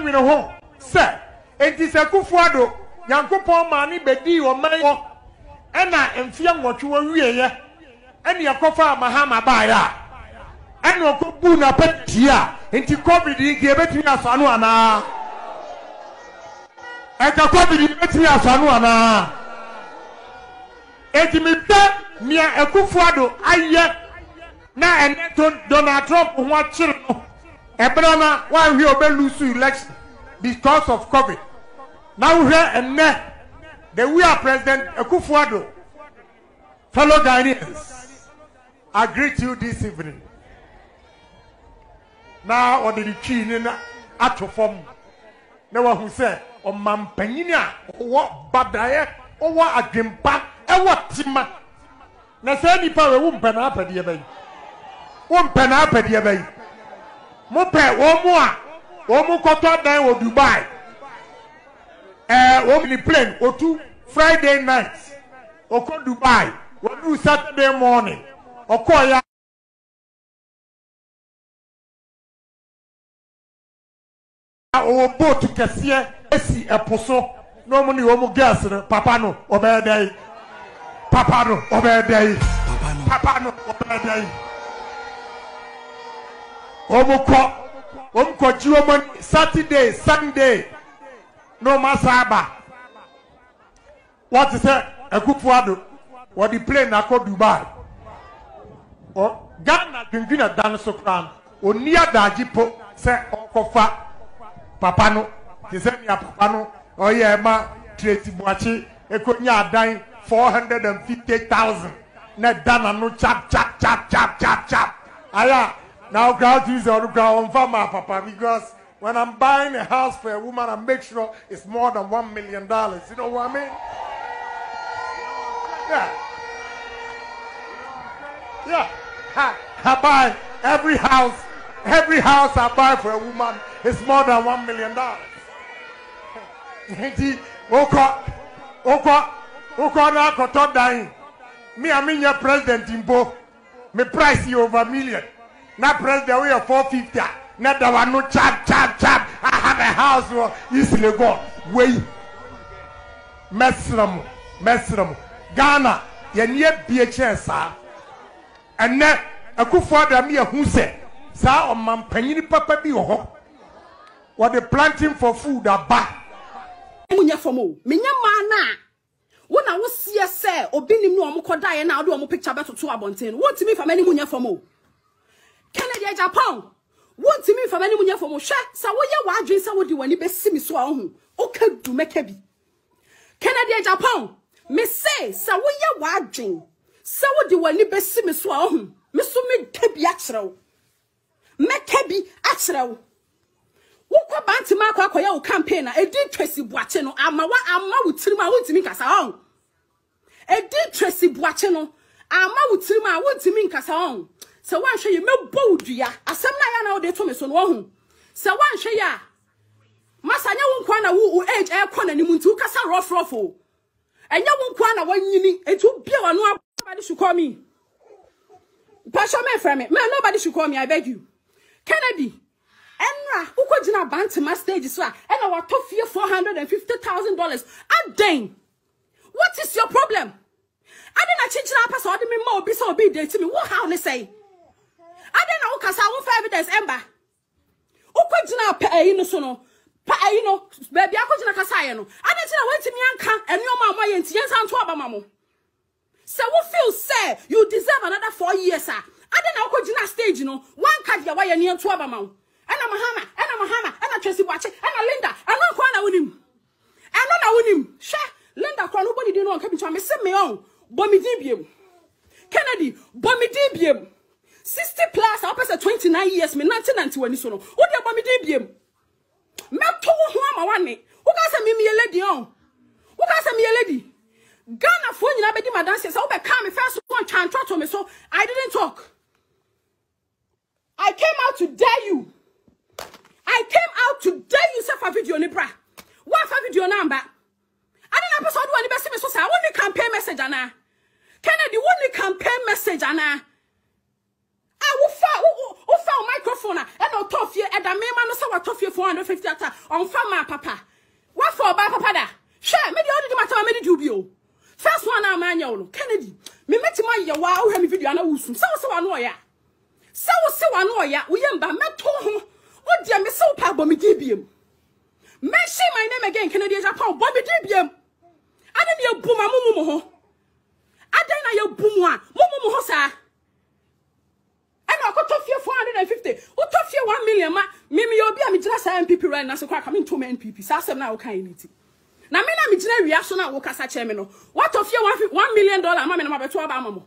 when home, sir. It is a kufuado, Yankopon mani bedi or my and I am fearing what you were here. And your cofa Mahama Baya. And your Kubuna Petia, and to COVID, gave it to us anuana. And the COVID, gave it to us anuana. Etimita near a kufuado, I yet. Now and Donald Trump watching Abraham why we obey lose election because of COVID. Now here and there, we are President Akufo-Addo. Fellow Ghanaians, I greet you this evening. Now on the key in at form. No one who said, "O Mampania, what Badaya, or what a gimpa, and what Tima." Now say any power won't pen up at the event. One pen up at the event. Mope, one more quarter down or Dubai. One in the plane, or 2 Friday nights, or go Dubai, or do Saturday morning, or call ya. Or boat to Cassia, Essie, a poso, no money, homo gas, Papano, or bad day. Papano, or bad day. Papano, or bad day. Omko Juman Saturday, Sunday, no Masaba. What is that? A good father. What the plane I call Dubai. Or Ghana, Gingina Dansokran, or near Dajipo, say Okofa, Papano, he said, Papano, or Yama, Tracy Boachi, Ekonya dying 450,000. Net Dana no chap. Aya. Now, God is on the ground for my papa because when I'm buying a house for a woman, I make sure it's more than $1 million. You know what I mean? Yeah. I buy every house I buy for a woman is more than $1 million. Oko dying. Me, I mean your president in both. Me price you over $1 million. Not president we are 450. Not that one no chap. I have a house for easily go. Wait. Mesram. Ghana, you need BHS, and then a good father me who said, Sir, on my penny papa be what they planting for food are bad. Munya for mo, Minyamana. When I was see a say, or being no more die and I'll do a picture battle to Abontin. What to me from any munya for mo? Canada, Japan. What to me from any munya for mo? Sha, so what you want drinks? I would do when you best see me swallow. Okay, do make heavy. Canada, Japan. Me say, so what you want drink? So what do when you best see me swallow? Miss me kebi actual. Me kebi actual. Woko banti mako akoya o campaigner. E di Tracy Boache no. Ama wutirima wuntimi nkasa on. E di Tracy Boache no. Ama wutirima wuntimi nkasa on. Se wan hwe ye mebo dua. Asem na ya na o de to me so no hu. Se wan hwe ya. Masanya wo nkwa na wo age e kwa na nimu nti ukasa rough o. Enya wo nkwa na wanyini etu bia wano nobody should call me. Pastor me friend me. Man, nobody should call me, I beg you. Kennedy. Enra, who could you ban to my stage so and our top fear $450,000. And dang, what is your problem? I didn't change that pass or me more be so big to me. What how they say? I didn't know because I won't evidence ember. Who could you now pay no sono? Pay no baby, I could not casino. I didn't know wait to me and your mamma and Tians and Twabamo. So what feels say you deserve another 4 years, sir. I didn't know could you not stage, you know. One cut your way near Twabamo. And I'm Mahama, and I Tracy Boache, and I Linda, and no Kwana with him. And no with him. Sha, Linda, nobody didn't know coming to me. Send me on. Bomidibium. Kennedy, Bomidibium. 60 plus, I pass 29 years, me 1991 so no. What the Bomidibium? Meto who am one. Who got me a lady on? Who got me a lady? Ghana phone you be my dances. So be come first one try to me, so I didn't talk. I came out to dare you. I came out to dare you say for video ni bra. What for video number? I didn't episode one best me so say I want the campaign message ana. Kennedy want the campaign message ana. I will found microphone microphone and no toffee and the man so what toffee 450 on farmer papa. What for by papa da? Share me the other matter made you. First one our manual Kennedy. Me met my wow have video na usum. So anoya. So anoya we yamba meto ho. O dia me so pa bo me dibiam. Mention my name again Kennedy Japan bo me dibiam. Adan ye buma mumu ho. Adan na ye bumwa mumu ho sa. And I got off 450. What off 1 million ma? Mimi obi a me jina sa MPP right now so kwa come into MPP. Sa asem na wo kan unity. Na me na me jina reaction na wo kasa che me no. What off $1 million ma me na ma beto aba mamo.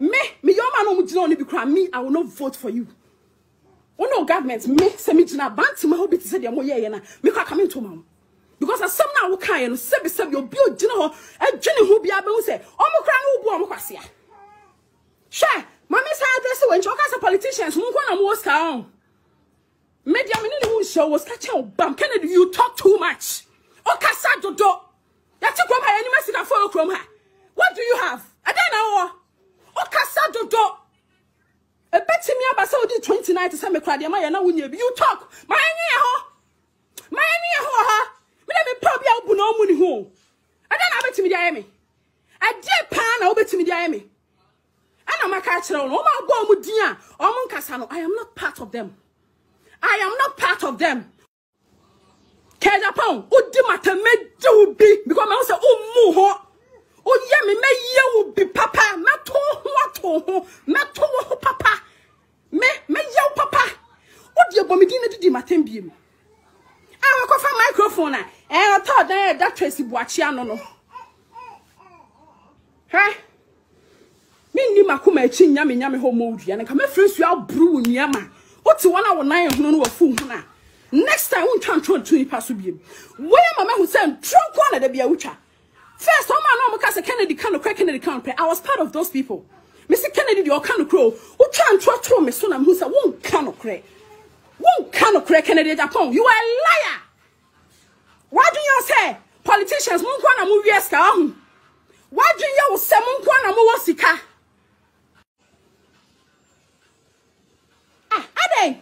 Me your man no mu jina oni bi kra me I will not vote for you. No government me se me jina banti ma obi ti se de mo ye na. Me kwa come into mamo. Because asem na wo kan no sebi obi o jina ho adwene ho bia be hu se omo kra no bu omo kwase a. Sure. Mama said this when you as politicians, Munkwana was down. Media minute show was catching bam. Kennedy, you talk too much. Okasa do do. That's a grandma any message for your chroma. What do you have? I don't know. Okasa do do. A bet me about Saudi 29 to some crowd. You talk. My ho. Me probably out no money home. I don't have it to me, Diami. I did pan over to me, Diami. I am not part of them. I am not part of them. Kejapon, udimata me do be because I say muho. Oh yeah, me be papa. Me papa. Me papa. What you bomidina di matembi? I will go microphone. I thought that Tracy Boachiano no. Huh? Me makuma echi nyame ho modi and come friends you abru nyama oti wona wo nan ho no wo fu hu na next time won twan tron tu ipa so biem where mama who said tron kwa na da bia wucha first o ma no mo ka se Kennedy kan I was part of those people Mr. Kennedy the kan kro wo twan tro me so na who say won kan kre Kennedy Japan you are a liar. Why do you say politicians mun kwa na mu wieska ahu? Why do you say mun kwa na mu wosika? Ade,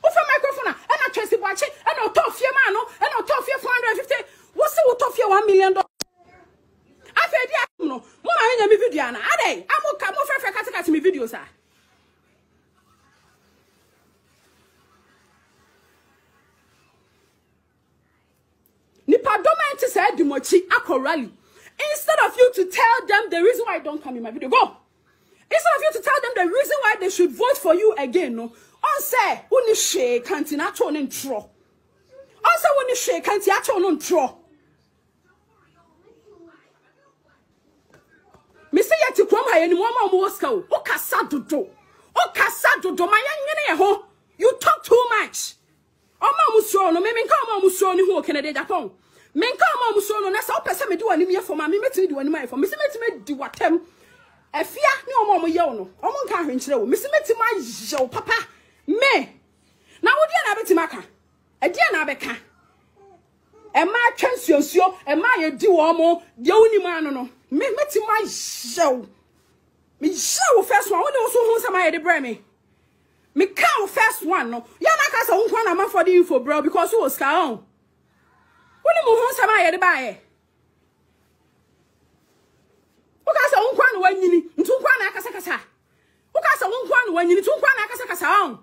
ofa microphone and I Tracy Boachi and I talk fear man and I talk fear 450. What's the talk fear $1 million? I feel no. Mama anya me video na. Ade, I'm frɛ me videos ah. Nipa domenti say dimochi akọ rally. Instead of you to tell them the reason why I don't come in my video, go. Instead of you to tell them the reason why they should vote for you again, no. On say, uni she can't not on in tro. On say, uni she can't yet on tro. Mr. Yeti Kroma, any more Moscow. Okasado do. Okasado do. My young you talk too much. Oh, Mamuso, no, maybe come on, Muso, who can I Japan. Men come on, Muso, no, that's all person me do any me for my me to do any money for Mr. Me do what them. A fear no more yono. Oh, my carriage, Mr. My show, Papa. Me. Now, what do you have to make? A dear Nabeka. And my chance, and my do almost the only man no. Me met my show. Me show first one, also who somebody to bring me. Me cow first one no. Yana kasa unkwana ma for the info bro because who was kaon. Woni mo hu somebody to buy. Ukasa unkwana wanyini, ntu unkwana akasa. Ukasa unkwana wanyini, ntu unkwana akasa on.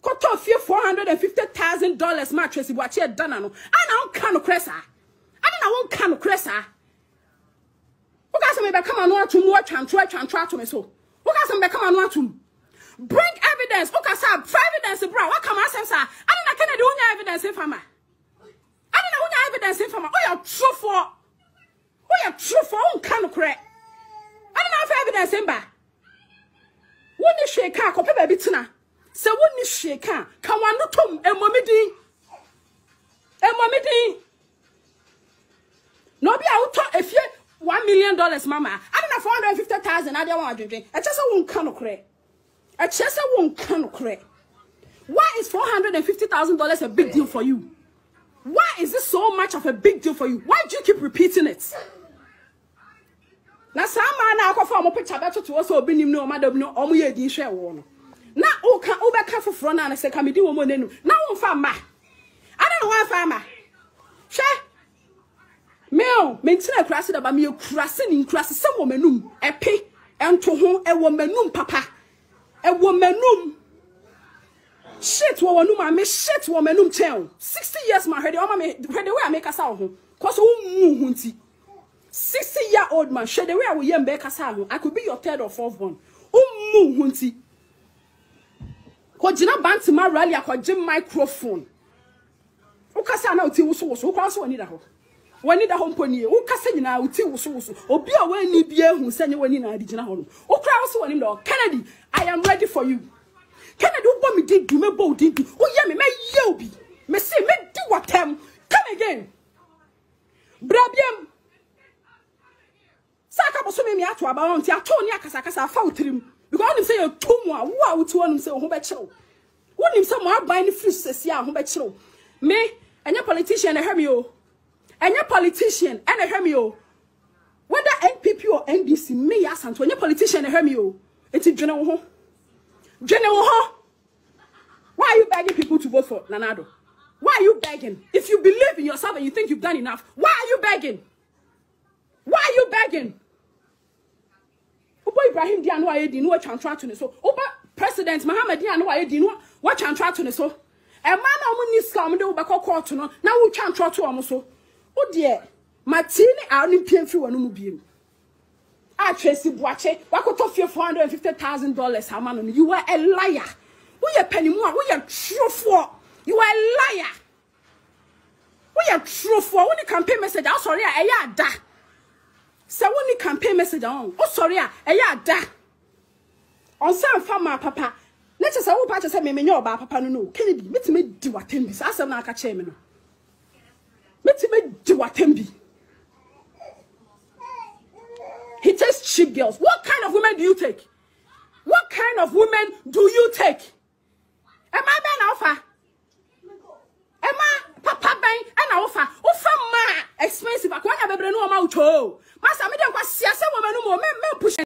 Koto fie $450,000 mattress Boachi dana no. Ana on kanu kresa. Ana won kanu kresa. Ukasa me be come anu atu mu atwa to me so. Ukasa me come anu atu. Bring evidence. Ukasa evidence bro. What come asem sa? Ana Kennedy unya evidence in fama. Ana unya evidence in fama. Oh ya true for on kanu kre. Ana na evidence in ba. Woni shake ka ko pe ba bitina. Se woni shake ka wanu tom emomidi. No be auto if you $1 million mama. I don't know 450,000 I don't want to drink. I just won't credit. Why is $450,000 a big deal for you? Why is this so much of a big deal for you? Why do you keep repeating it? Now some man now come from picture better to us or be no madam no omu ye din share one. na uka ubeka foforo na se ka medi wo mo nenu na wo fa ma ada no wa fa ma hwe meo mentina kurase da ba me kurase ni kurase se wo manum epe ento ho e wo manum papa e wo manum shit wo manum am shit wo manum chen 60 years man hwede o ma me hwede we ameka ho cause wo mu hu nti 60-year-old man hwede we wo yem be kasa ho I could be your third or fourth one mu hu nti ko jina bantima rally akogye microphone ukasa na uti wuso ukwa so wani da ho mponi ukasa nyina uti wuso obi a wani bia hu senye wani na adi jina ho no ukra wuso wani do Kennedy I am ready for you Kennedy ubo mi di me bo di uye me ye obi me say me di watem come again brabiem saka boso me ato aba won ti ato ni akasa fa utrim because him say you too mu a wo a wuti won say ho be kyerew wonim say mo aban ni free sesi a ho be kyerew me anya politician e hwemi o anya politician e na hwemi o whether NPP or NDC me ya santo anya politician e hwemi o eti dwene wo ho why are you begging people to vote for Nanado? Why are you begging? If you believe in yourself and you think you've done enough, why are you begging? Uba Ibrahim Diano ayedi no chantra to ne so. Uba President Muhammad Diano ayedi no what chantra to ne so. E man na omo ni scam de uba court no na wo chantra to omo so. O de Martini a oni piemfi wonu mu biem. A Tracy Boache wakoto fie $450,000 amano. You are a liar. We are penny more. We are true for. You are a liar. We are true for. When the campaign message, I'm sorry, I da. So when the campaign message on, oh sorry, I da. On some farmer papa. Let's just say, oh, patch say me know about papa no. Kennedy, me do what him be. I said na catch him no. Me do what him be. He takes cheap girls. What kind of women do you take? What kind of women do you take? Am I ben offer? Am I papa ben and offer? Offer ma expensive. I can't have a no amount. Master, me don't want to see a woman no more. Me push.